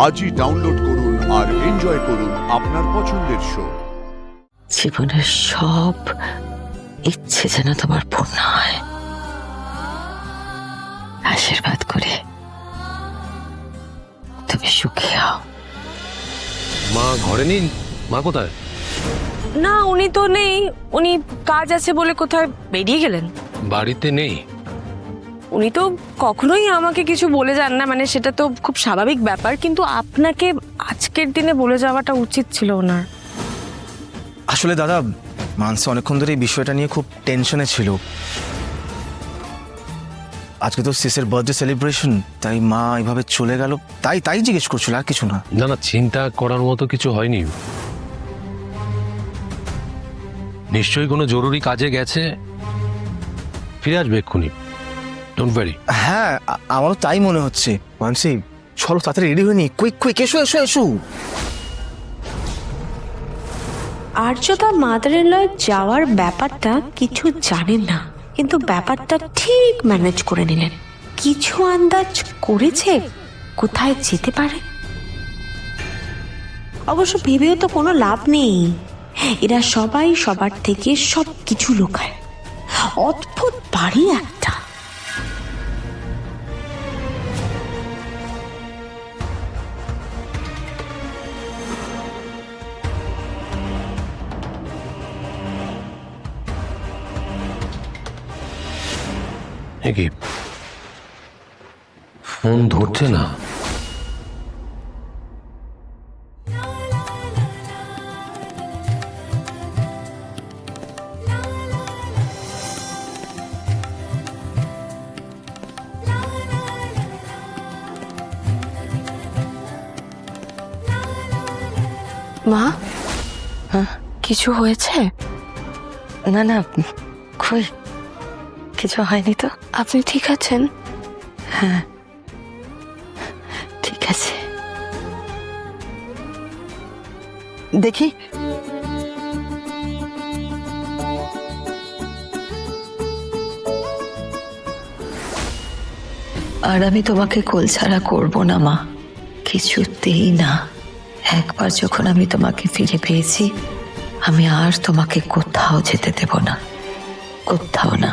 আজই ডাউনলোড করুন আর এনজয় করুন আপনার পছন্দের শো। জীবনের সব ইচ্ছে যেন তোমার পূর্ণ হয়, আশীর্বাদ করে তুমি সুখী হও। মা ঘরে নেই? মা কোথায়? না, উনি তো নেই। উনি কাজ আছে বলে কোথায় বেরিয়ে গেলেন। বাড়িতে নেই? উনি তো কখনোই আমাকে কিছু বলে যান না, মানে সেটা তো খুব স্বাভাবিক ব্যাপার, কিন্তু আপনাকে আজকের দিনে বলে যাওয়াটা উচিত ছিল ওনার। আসলে দাদা, মানসি অনেকক্ষণ ধরে এই বিষয়টা নিয়ে খুব টেনশনে ছিল। আজকে তো সিসের বার্থডে সেলিব্রেশন, তাই মা এইভাবে চলে গেল, তাই জিজ্ঞেস করছিল, আর কিছু না। না না, চিন্তা করার মতো কিছু হয়নি। নিশ্চয়ই কোনো জরুরি কাজে গেছে, ফিরে আসবে এক্ষুনি। Don't worry. হ্যাঁ, আমারও তাই মনে হচ্ছে। মানসি চলো তাড়াতাড়ি রেডি হয়ে নি, কুইক এসো এসো এসো। আর্যদা মাদার ইন লয় যাওয়ার ব্যাপারটা কিছু জানেন না, কিন্তু ব্যাপারটা ঠিক ম্যানেজ করে নিলেন। কিছু আন্দাজ করেছে কোথায় যেতে পারে। অবশ্য ভেবেও তো কোনো লাভ নেই, এরা সবাই সবার থেকে সব কিছু লুকায়। অদ্ভুত বাড়ি একটা। কি ফোন ধরছে না? মা, কিছু হয়েছে? না না, কই কিছু হয়নি তো। আপনি ঠিক আছেন? হ্যাঁ ঠিক আছে। দেখি আর আমি তোমাকে কোল ছাড়া করবো না মা, কিছুতেই না। একবার যখন আমি তোমাকে ফিরে পেয়েছি, আমি আর তোমাকে কোথাও যেতে দেব না, কোথাও না।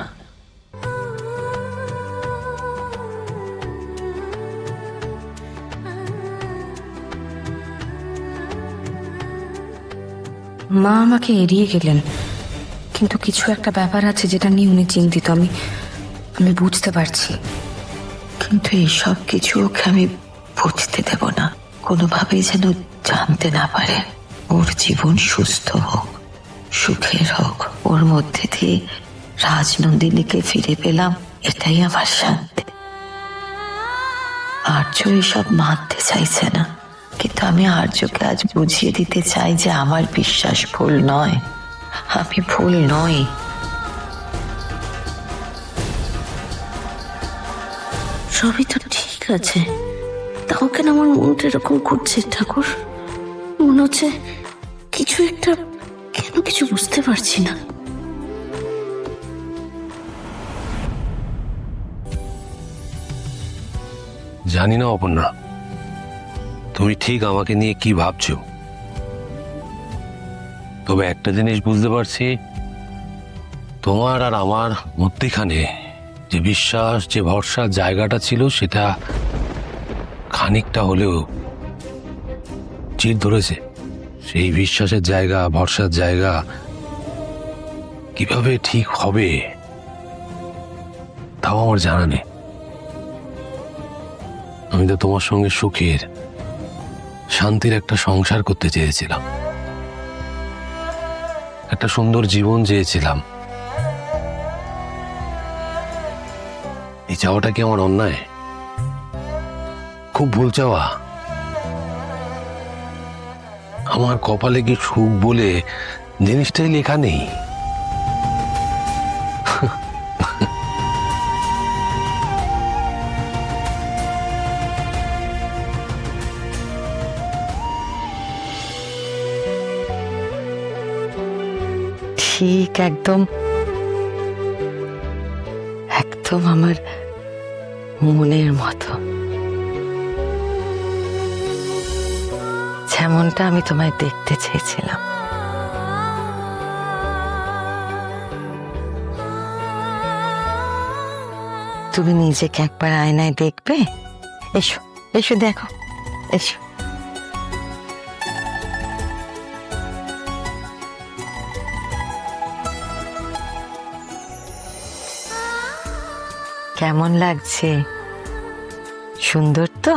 মা আমাকে এড়িয়ে গেলেন, কিন্তু কিছু একটা ব্যাপার আছে যেটা নিয়ে উনি চিন্তিত। আমি বুঝতে পারছি, কিন্তু এইসব কিছু ওকে আমি বুঝতে দেব না, কোনোভাবেই যেন জানতে না পারে। ওর জীবন সুস্থ হোক, সুখের হোক, ওর মধ্যে দিয়ে রাজনন্দিনীকে ফিরে পেলাম, এটাই আমার শান্তি। আর্য এসব মানতে চাইছে না, কিন্তু আমি আর্যকে আজ বুঝিয়ে দিতে চাই যে আমার বিশ্বাস ভুল নয়, আমি ভুল নই। সবই তো ঠিক আছে, তাও কেন আমার মনটা এরকম করছে ঠাকুর? মনে হচ্ছে কিছু একটা, কেন কিছু বুঝতে পারছি না। জানি না অপর্ণা, তুমি ঠিক আমাকে নিয়ে কি ভাবছো, তবে একটা জিনিস বুঝতে পারছি, তোমার আর আমার মধ্যেখানে যে বিশ্বাস, যে ভরসার জায়গাটা ছিল, সেটা খানিকটা হলেও চির ধরেছে। সেই বিশ্বাসের জায়গা, ভরসার জায়গা কিভাবে ঠিক হবে তাও আমার জানা নেই। আমি তো তোমার সঙ্গে সুখের, শান্তির একটা সংসার করতে চেয়েছিলাম, একটা সুন্দর জীবন চেয়েছিলাম। এই চাওয়াটা কি আমার অন্যায়? খুব ভুল চাওয়া? আমার কপালে কি সুখ বলে জিনিসটাই লেখা নেই? ঠিক একদম একদম আমার মনের মতো। যেমনটা আমি তোমায় দেখতে চেয়েছিলাম। তুমি নিজেকে একবার আয়নায় দেখবে? এসো এসো, দেখো, এসো। কেমন লাগছে? সুন্দর তো?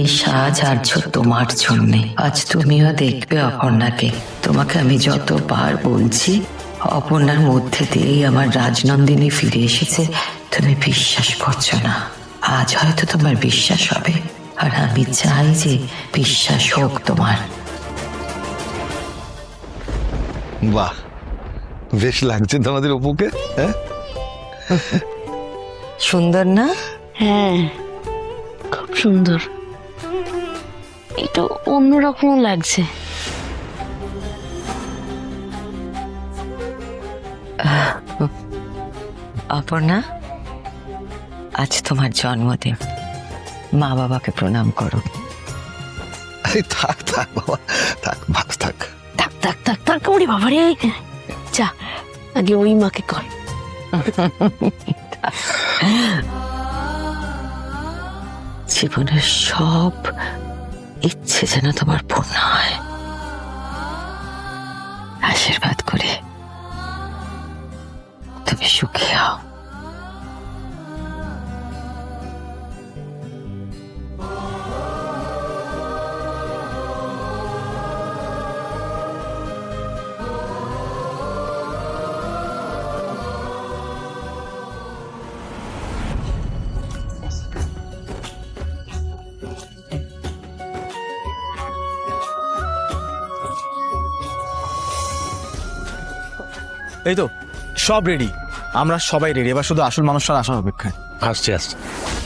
এই সাজ আর্য তোমার জন্যে। আজ তুমিও দেখবে অপর্ণাকে। তোমাকে আমি যতবার বলছি অপর্ণার মধ্যে দিয়েই আমার রাজনন্দিনী ফিরে এসেছে, তুমি বিশ্বাস করছো না। আজ হয়তো তোমার বিশ্বাস হবে, আর আমি চাই যে বিশ্বাস হোক তোমার। বাহ, বেশ লাগছে তোমাদের অপুকে। হ্যাঁ, সুন্দর না? হ্যাঁ, খুব সুন্দর। একটু অন্যরকম লাগছে। অপর্ণা, আজ তোমার জন্মদিন, মা বাবাকে প্রণাম করো। এই থাক থাক বাবা, থাক, ভালো থাক। থাক থাক থাক থাক, ওরে বাবা রে, যা আগে ওই মাকে কর। জীবনের সব ইচ্ছে যেন তোমার পূর্ণ হয়। আশীর্বাদ করে তুমি সুখী হও। এই তো সব রেডি, আমরা সবাই রেডি, এবার শুধু আসল মানুষটার আসার অপেক্ষায়। আসছে আসছে।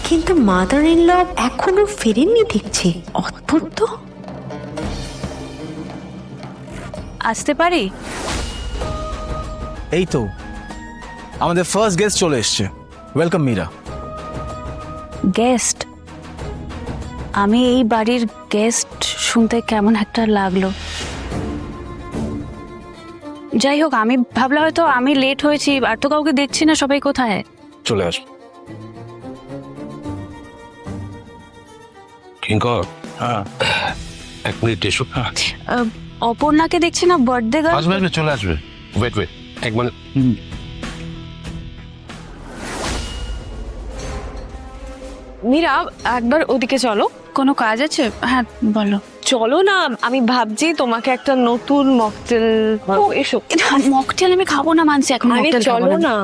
কিন্তু মাদার ইন ল এখনো ফেরেননি দেখছি। অদ্ভুত তো। আসতে পারি? এই তো আমাদের ফার্স্ট গেস্ট চলে এসছে। ওয়েলকাম মীরা। গেস্ট? আমি এই বাড়ির গেস্ট শুনতে কেমন একটা লাগলো। যাই হোক, আমি ভাবলাম হয়তো আমি লেট হয়েছি, আর তো কাউকে দেখছি না, সবাই কোথায়? চলে আসো। কিঙ্কর, এক মিনিট এসো। অপর্ণাকে দেখছি না, বার্থডে গার্ল। আসবে আসবে, চলে আসবে। ওয়েট ওয়েট, এক মিনিট। মীরা, একবার ওদিকে চলো। কোনো কাজ আছে? হ্যাঁ বলো। চলো না, আমি ভাবছি তোমাকে একটা নতুন মকটেল। এসো। মকটেল আমি খাবো না, মানছি এখন আরে মকটেল খাবো চলো না। না।